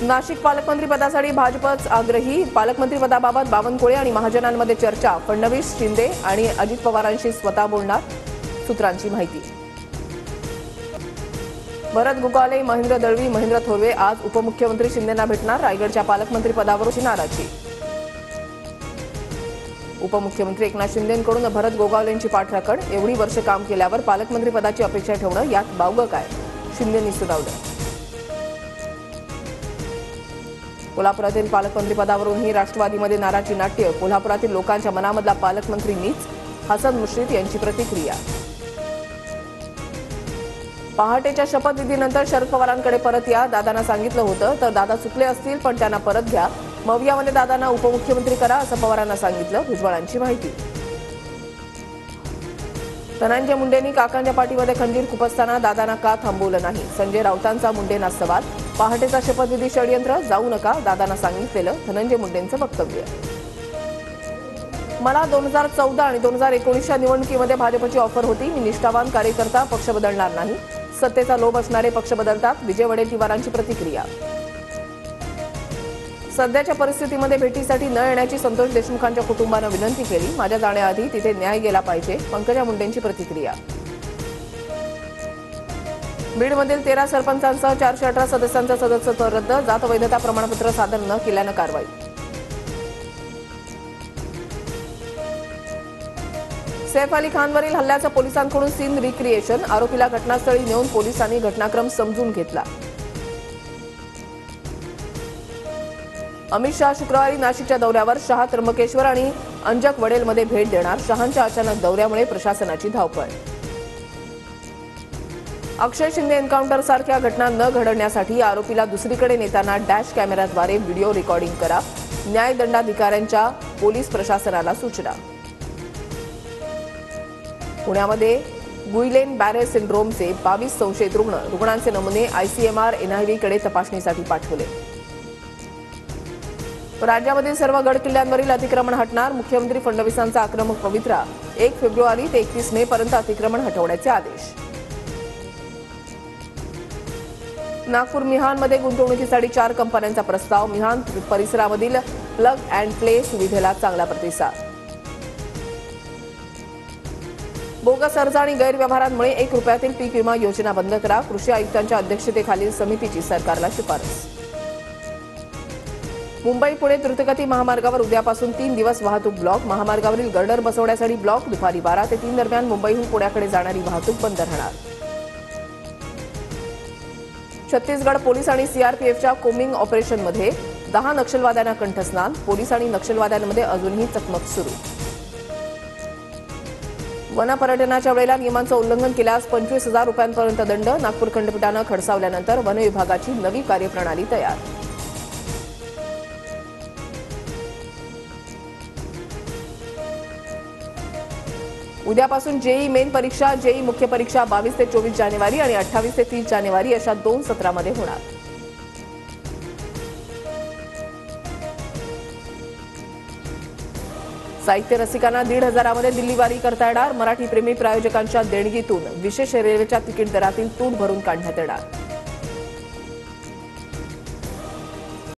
नाशिक पालकमंत्री पदासाठी भाजपच आग्रही. पालकमंत्री पदाबाबत बावनकुळे आणि महाजनांमध्ये चर्चा. फडणवीस, शिंदे आणि अजित पवारांशी स्वतः बोलणार, सूत्रांची माहिती. भरत गोगावले, महेंद्र दळवी, महेंद्र थोरवे आज उपमुख्यमंत्री शिंदेंना भेटणार. रायगडच्या पालकमंत्री पदावरची नाराजी. उपमुख्यमंत्री एकनाथ शिंदेंकडून भरत गोगावलेंची पाठराखण. एवढी वर्ष काम केल्यावर पालकमंत्री पदाची अपेक्षा ठेवणं यात बावगं काय, शिंदेंनी सुनावलं. कोल्हापुरातील पालकमंत्री पदावरूनही राष्ट्रवादीमध्ये नाराजी नाट्य. कोल्हापुरातील लोकांच्या मनामधला पालकमंत्री मीच, हसन मुश्रीफ यांची प्रतिक्रिया. पहाटेच्या शपथविधीनंतर शरद पवारांकडे परत या. दादांना सांगितलं होतं तर दादा चुकले असतील पण त्यांना परत घ्या. मवियामध्ये दादांना उपमुख्यमंत्री करा असं पवारांना सांगितलं, भुजबळांची माहिती. धनंजय मुंडेंनी काकांच्या पाठीमध्ये खंजीर खुपसताना दादांना का थांबवलं नाही, संजय राऊतांचा मुंडेंना सवाल. पहाटेचा शपथविधी षडयंत्र, जाऊ नका दादांना सांगितलेलं, धनंजय मुंडेंचं वक्तव्य. मला 2014 आणि 2019च्या निवडणुकीमध्ये भाजपची ऑफर होती. मी निष्ठावान कार्यकर्ता, पक्ष बदलणार नाही. सत्तेचा लोभ असणारे पक्ष बदलतात, विजय वडेट्टीवारांची प्रतिक्रिया. सध्याच्या परिस्थितीमध्ये भेटीसाठी न येण्याची संतोष देशमुखांच्या कुटुंबानं विनंती केली. माझ्या जाण्याआधी तिथे न्याय गेला पाहिजे, पंकजा मुंडेंची प्रतिक्रिया. बीडमधील 13 सरपंचांसह 418 सदस्यांचं सदस्यत्व रद्द. जात वैधता प्रमाणपत्र सादर न केल्यानं कारवाई. सैफ अली खानवरील हल्ल्याचं पोलिसांकडून सीन रिक्रिएशन. आरोपीला घटनास्थळी नेऊन पोलिसांनी घटनाक्रम समजून घेतला. अमित शहा शुक्रवारी नाशिकच्या दौऱ्यावर. शहा त्र्यंबकेश्वर आणि अंजक वडेलमध्ये भेट देणार. शहांच्या अचानक दौऱ्यामुळे प्रशासनाची धावपळ. अक्षय शिंदे एन्काउंटर सारख्या घटना न घडण्यासाठी आरोपीला दुसरीकडे नेताना डॅश कॅमेराद्वारे व्हिडिओ रेकॉर्डिंग करा. न्यायदंडाधिकाऱ्यांच्या पोलीस प्रशासनाला सूचना. पुण्यामध्ये गुइलेन बॅरे सिंड्रोमचे 22 संशयित रुग्णांचे नमुने आयसीएमआर एनआयव्हीकडे तपासणीसाठी पाठवले. राज्यामधील सर्व गड किल्ल्यांवरील अतिक्रमण हटणार. मुख्यमंत्री फडणवीसांचा आक्रमक पवित्रा. 1 फेब्रुवारी ते 31 मे पर्यंत अतिक्रमण हटवण्याचे आदेश. नागपूर मिहानमध्ये गुंतवणुकीसाठी 4 कंपन्यांचा प्रस्ताव. मिहान परिसरामधील प्लग अँड प्ले सुविधेला चांगला प्रतिसाद. बोगस अर्ज आणि गैरव्यवहारांमुळे 1 रुपयातील पीक विमा योजना बंद करा. कृषी आयुक्तांच्या अध्यक्षतेखालील समितीची सरकारला शिफारस. मुंबई पुणे द्रुतगती महामार्गावर उद्यापासून 3 दिवस वाहतूक ब्लॉक. महामार्गावरील गर्डर बसवण्यासाठी ब्लॉक. दुपारी 12 ते 3 दरम्यान मुंबईहून पुण्याकडे जाणारी वाहतूक बंद राहणार. छत्तीसगड पोलीस आणि सीआरपीएफच्या कोमिंग ऑपरेशनमध्ये 10 नक्षलवाद्यांना कंठस्नान. पोलीस आणि नक्षलवाद्यांमध्ये अजूनही चकमक सुरू. वनपर्यटनाच्या वेळेला नियमांचं उल्लंघन केल्यास 25,000 रुपयांपर्यंत दंड. नागपूर खंडपीठानं खडसावल्यानंतर वन विभागाची नवी कार्यप्रणाली तयार. उद्यापासून जेईई मेन परीक्षा. जेईई मुख्य परीक्षा 22 ते 24 जानेवारी आणि 28 ते 30 जानेवारी अशा 2 सत्रामध्ये होणार. साहित्य रसिकांना 1,500 मध्ये दिल्लीवारी करता येणार. मराठी प्रेमी प्रायोजकांच्या देणगीतून विशेष रेल्वेच्या तिकीट दरातील तूट भरून काढण्यात येणार.